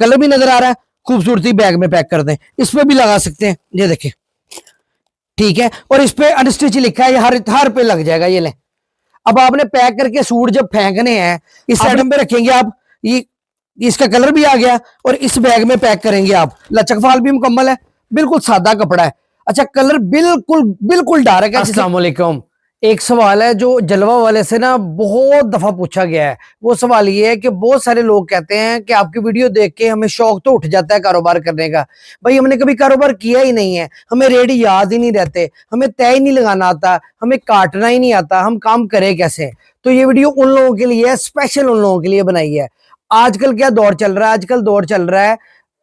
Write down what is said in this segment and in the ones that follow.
Colour भी नजर आ रहा है, खूबसूरती बैग में पैक कर दें, इस पे भी लगा सकते हैं, ये देखें, ठीक है। और इस पे अनस्टिच लिखा है, ये हर पे लग जाएगा, ये लें। अब आपने पैक करके सूट जब फेंकने हैं, इस आइटम पे रखेंगे आप, ये इसका कलर भी आ गया और इस बैग में पैक करेंगे आप। लचक फाल भी मुकम्मल है, बिल्कुल सादा कपड़ा है। अच्छा, कलर बिल्कुल बिल्कुल डार्क है। अस्सलाम वालेकुम। एक सवाल है जो जलवा वाले से ना बहुत दफा पूछा गया है। वो सवाल ये है कि बहुत सारे लोग कहते हैं कि आपकी वीडियो देख के हमें शौक तो उठ जाता है कारोबार करने का। भाई हमने कभी कारोबार किया ही नहीं है, हमें रेट याद ही नहीं रहते, हमें तय ही नहीं लगाना आता, हमें काटना ही नहीं आता, हम काम करें कैसे। तो ये वीडियो उन लोगों के लिए है, स्पेशल उन लोगों के लिए बनाई है। आजकल क्या दौर चल रहा है, आजकल दौर चल रहा है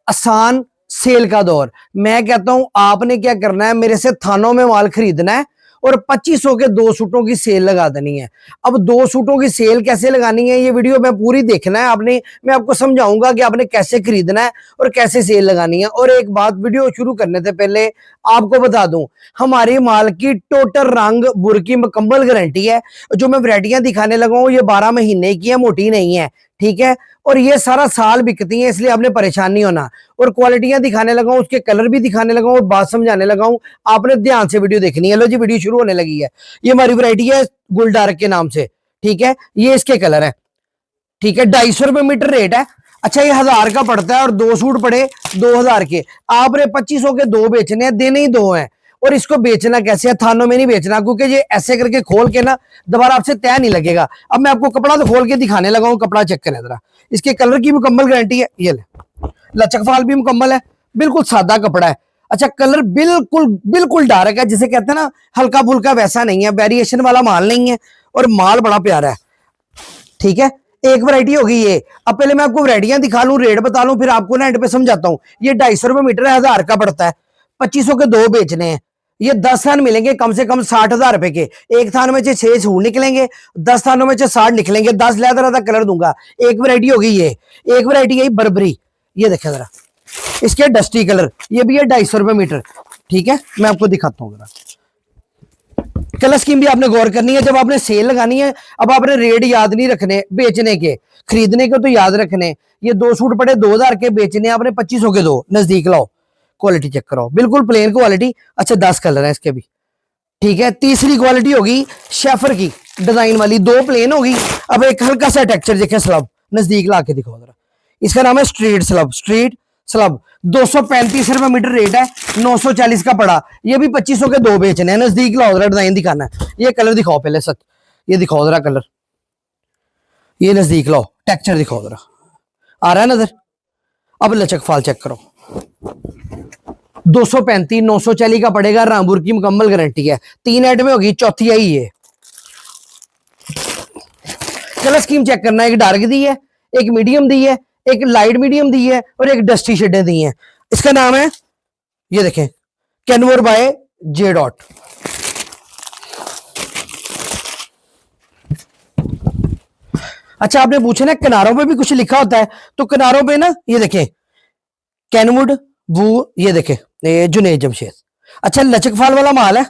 आसान सेल का दौर। मैं कहता हूं आपने क्या करना है, मेरे से थानों में माल खरीदना है और 2500 के 2 सूटों की सेल लगा देनी है। अब 2 सूटों की सेल कैसे लगानी है, ये वीडियो में पूरी देखना है आपने। मैं आपको समझाऊंगा कि आपने कैसे खरीदना है और कैसे सेल लगानी है। और एक बात वीडियो शुरू करने से पहले आपको बता दूं, हमारी माल की टोटल रंग बुर की मुकम्मल गारंटी है। जो मैं वैरायटियां दिखाने लगा हूं, ये 12 महीने की है, मोटी नहीं है, ठीक है। और ये सारा साल बिकती है, इसलिए आपने परेशान नहीं होना। और क्वालिटियां दिखाने लगा हूं, उसके कलर भी दिखाने लगा हूं और बात समझाने लगा हूं। आपने ध्यान से वीडियो देखनी है। लो जी, वीडियो शुरू होने लगी है। ये हमारी वैरायटी है गुलडार्क के नाम से, ठीक है। ये इसके कलर है, ठीक है। 250 रुपए मीटर रेट है। अच्छा, ये 1000 का पड़ता है और 2 सूट पड़े 2000 के। आपने 2500 के 2 बेचने हैं, देने ही 2 हैं। और इसको बेचना कैसे है, थानों में नहीं बेचना, क्योंकि ये ऐसे करके खोल के ना दोबारा आपसे तय नहीं लगेगा। अब मैं आपको कपड़ा तो खोल के दिखाने लगा हूं, कपड़ा चेक करें जरा। इसके कलर की मुकम्मल गारंटी है, ये ले। लचक फाल भी मुकम्मल है, बिल्कुल सादा कपड़ा है। अच्छा, कलर बिल्कुल बिल्कुल डार्क है, जिसे कहते हैं ना हल्का फुल्का, वैसा नहीं है, वेरिएशन वाला माल नहीं है और माल बड़ा प्यारा है, ठीक है। एक वैरायटी होगी ये। अब पहले मैं आपको वैरायटियां दिखा लूं, रेट बता लूं, फिर आपको ना एंड पे समझाता हूं। ये 250 रुपए मीटर है, 1000 का पड़ता है, 2500 के 2 बेचने हैं। ये 10 थान मिलेंगे कम से कम 60,000 रुपए के। एक थान में से 6 सूट निकलेंगे, 10 थानों में से 60 निकलेंगे। 10 लहदा कलर दूंगा। एक वैरायटी होगी ये, एक वैरायटी है बर्बरी, ये देखें जरा, इसके डस्टी कलर, ये भी है 250 रुपए मीटर, ठीक है। मैं आपको दिखाता हूँ जरा। कलर स्कीम भी आपने गौर करनी है जब आपने सेल लगानी है। अब आपने रेट याद नहीं रखने बेचने के, खरीदने के तो याद रखने। ये 2 सूट पड़े 2000 के, बेचने आपने 2500 के 2। नजदीक लाओ, क्वालिटी चेक कराओ, बिल्कुल प्लेन क्वालिटी। अच्छा, 10 कलर है इसके भी, ठीक है। तीसरी क्वालिटी होगी शेफर की डिजाइन वाली, 2 प्लेन होगी। अब एक हल्का सा टेक्सचर देखें, स्लब, नजदीक ला के दिखाओ जरा। इसका नाम है स्ट्रीट स्लब, स्ट्रीट स्लब। 235 रुपए मीटर रेट है, 940 का पड़ा। ये भी 2500 के 2 बेचने हैं। नजदीक लाओ जरा, डिजाइन दिखाना है। ये कलर दिखाओ पहले सच, ये दिखाओ जरा कलर, ये नजदीक लाओ, टेक्सचर दिखाओ जरा, आ रहा है नजर। अब लचक फाल चेक करो, 235 940 का पड़ेगा, रामपुर की मुकम्मल गारंटी है। 3 एड में होगी, चौथी आई ये। कलर स्कीम चेक करना, एक डार्क दी है, एक मीडियम दी है, एक लाइट मीडियम दी है और एक डस्टी शेडें दी हैं। इसका नाम है, ये देखें, कैनवर बाय जे डॉट। अच्छा, आपने पूछा ना किनारों पे भी कुछ लिखा होता है, तो किनारों पे ना ये देखें कैनवुड वो, ये देखें जुनेद जमशेद। अच्छा, लचक फाल वाला माल है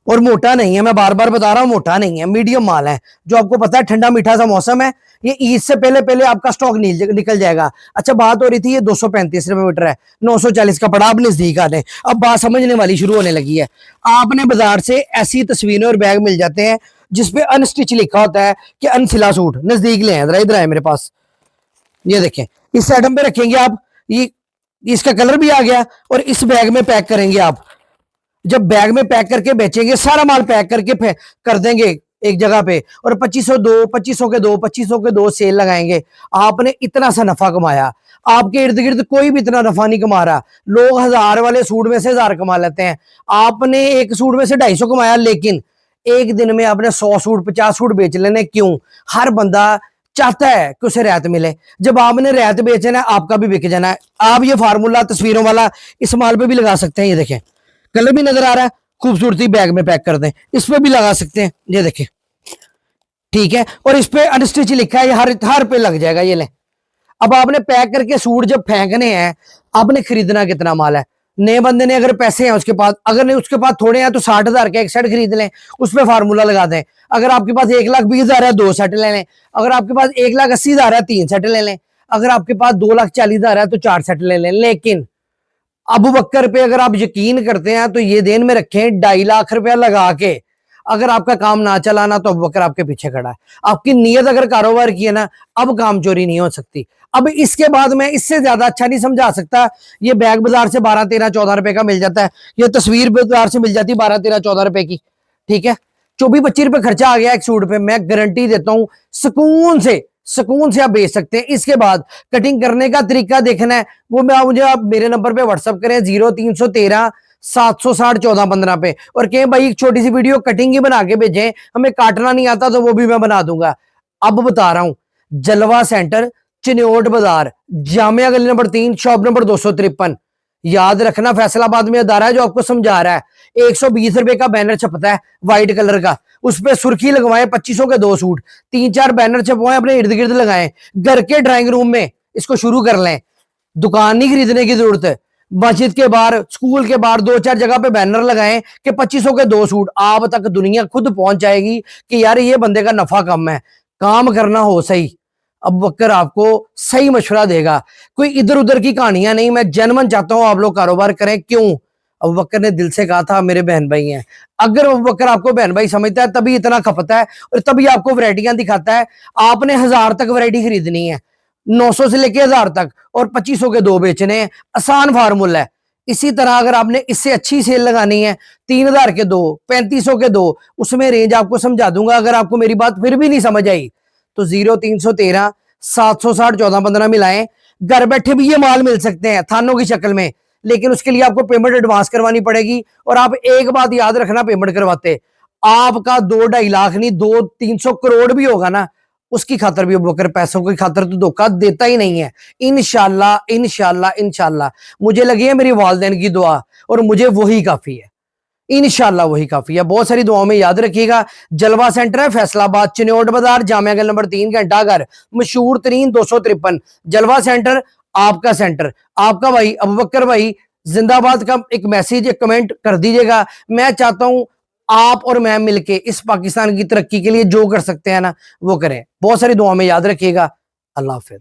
और मोटा नहीं है, मैं बार बार बता रहा हूं, मोटा नहीं है, मीडियम माल है। जो आपको पता है ठंडा मीठा सा मौसम है, ये ईद से पहले पहले आपका स्टॉक निकल जाएगा। अच्छा, बात हो रही थी, ये 235 रुपए मीटर है, 940 का पड़ा। आप नजदीक आ जाए, अब बात समझने वाली शुरू होने लगी है। आपने बाजार से ऐसी तस्वीरें और बैग मिल जाते हैं जिसपे अनस्टिच लिखा होता है कि अनसिला सूट। नजदीक ले आए, इधर आए मेरे पास, ये देखें, इस आइटम पे रखेंगे आप, ये इसका कलर भी आ गया और इस बैग में पैक करेंगे आप। जब बैग में पैक करके बेचेंगे, सारा माल पैक करके कर देंगे एक जगह पे, और 2500 के 2 सेल लगाएंगे। आपने इतना सा नफा कमाया, आपके इर्द गिर्द कोई भी इतना नफा नहीं कमा रहा। लोग 1000 वाले सूट में से 1000 कमा लेते हैं, आपने एक सूट में से 250 कमाया। लेकिन एक दिन में आपने 100 सूट 50 सूट बेच लेने, क्यों? हर बंदा चाहता है कि उसे रियायत मिले। जब आपने रियायत बेचना है, आपका भी बिक जाना है। आप ये फार्मूला तस्वीरों वाला इस माल पे भी लगा सकते हैं, ये देखें, कलर भी नजर आ रहा है, खूबसूरती बैग में पैक कर दें, इस पे भी लगा सकते हैं, ये देखें, ठीक है। और इस पे अनस्टिच लिखा है, ये हर पे लग जाएगा, ये लें। अब आपने पैक करके सूट जब फेंकने हैं, आपने खरीदना कितना माल है। नए बंदे ने अगर पैसे हैं उसके पास, अगर नहीं उसके पास थोड़े हैं तो 60,000 का एक सेट खरीद लें, उस पर फार्मूला लगा दें। अगर आपके पास 1,20,000 है, 2 सेट ले लें। अगर आपके पास 1,80,000 है, 3 सेट ले लें। अगर आपके पास 2,40,000 है तो 4 सेट ले लें। लेकिन अबू बकर पे अगर आप यकीन करते हैं तो ये देन में रखें 2.5 लाख रुपया लगा के, अगर आपका काम ना चला ना तो अबू बकर आपके पीछे खड़ा है। आपकी नीयत अगर कारोबार की है ना, अब काम चोरी नहीं हो सकती। अब इसके बाद मैं इससे ज्यादा अच्छा नहीं समझा सकता। ये बैग बाजार से 12, 13, 14 रुपए का मिल जाता है, ये तस्वीर बाजार से मिल जाती है 12, 13, 14 रुपए की। ठीक है, 24, 25 रुपए खर्चा आ गया एक सूट पे, मैं गारंटी देता हूं सुकून से आप बेच सकते हैं। इसके बाद कटिंग करने का तरीका देखना है, वो मैं मुझे आप मेरे नंबर पे व्हाट्सअप करें 0313 760 1415 पे, और कहें भाई एक छोटी सी वीडियो कटिंग ही बना के भेजें, हमें काटना नहीं आता तो वो भी मैं बना दूंगा। अब बता रहा हूं, जलवा सेंटर, चिन्योट बाजार, जामिया गली नंबर 3, शॉप नंबर 253। याद रखना, फैसलाबाद में अदारा है जो आपको समझा रहा है। 120 रुपए का बैनर छपता है व्हाइट कलर का, उस पर सुर्खी लगवाएं 2500 के 2 सूट, 3-4 बैनर छपवाएं, अपने इर्द गिर्द लगाएं, घर के ड्राइंग रूम में इसको शुरू कर लें। दुकान नहीं खरीदने की जरूरत है, मस्जिद के बाहर, स्कूल के बाहर 2-4 जगह पे बैनर लगाएं कि 2500 के 2 सूट। आप तक दुनिया खुद पहुंच जाएगी कि यार ये बंदे का नफा कम है, काम करना हो सही। अब बकर आपको सही मशवरा देगा, कोई इधर उधर की कहानियां नहीं। मैं जनमन चाहता हूं आप लोग कारोबार करें। क्यों? अबू बकर ने दिल से कहा था मेरे बहन भाई हैं। अगर अबू बकर आपको बहन भाई समझता है तभी इतना खपता है और तभी आपको वैरायटियां दिखाता है। आपने 1000 तक वैरायटी खरीदनी है, 900 से लेके 1000 तक, और 2500 के 2 बेचने हैं। आसान फार्मूला है। इसी तरह अगर आपने इससे अच्छी सेल लगानी है, 3000 के 2, 3500 के 2, उसमें रेंज आपको समझा दूंगा। अगर आपको मेरी बात फिर भी नहीं समझ आई तो 0313 760 1415 मिलाएं। घर बैठे भी ये माल मिल सकते हैं थानों की शक्ल में, लेकिन उसके लिए आपको पेमेंट एडवांस करवानी पड़ेगी। और आप एक बात याद रखना, पेमेंट करवाते आपका 2-2.5 लाख नहीं, 200-300 करोड़ भी होगा ना, उसकी खातर भी बकर पैसों की खातर तो धोखा देता ही नहीं है। इंशाल्लाह इंशाल्लाह इंशाल्लाह मुझे लगी है मेरी वालदैन की दुआ, और मुझे वही काफी है। इंशाल्लाह वही काफी है। बहुत सारी दुआओं में याद रखिएगा। जलवा सेंटर है फैसलाबाद, चिन्योट बाजार, जामिया गली नंबर 3, घंटा घर, मशहूर तरीन 253। जलवा सेंटर, आपका सेंटर, आपका भाई अबू बकर भाई जिंदाबाद का एक मैसेज, एक कमेंट कर दीजिएगा। मैं चाहता हूं आप और मैं मिलके इस पाकिस्तान की तरक्की के लिए जो कर सकते हैं ना वो करें। बहुत सारी दुआओं में याद रखिएगा। अल्लाह हाफिज।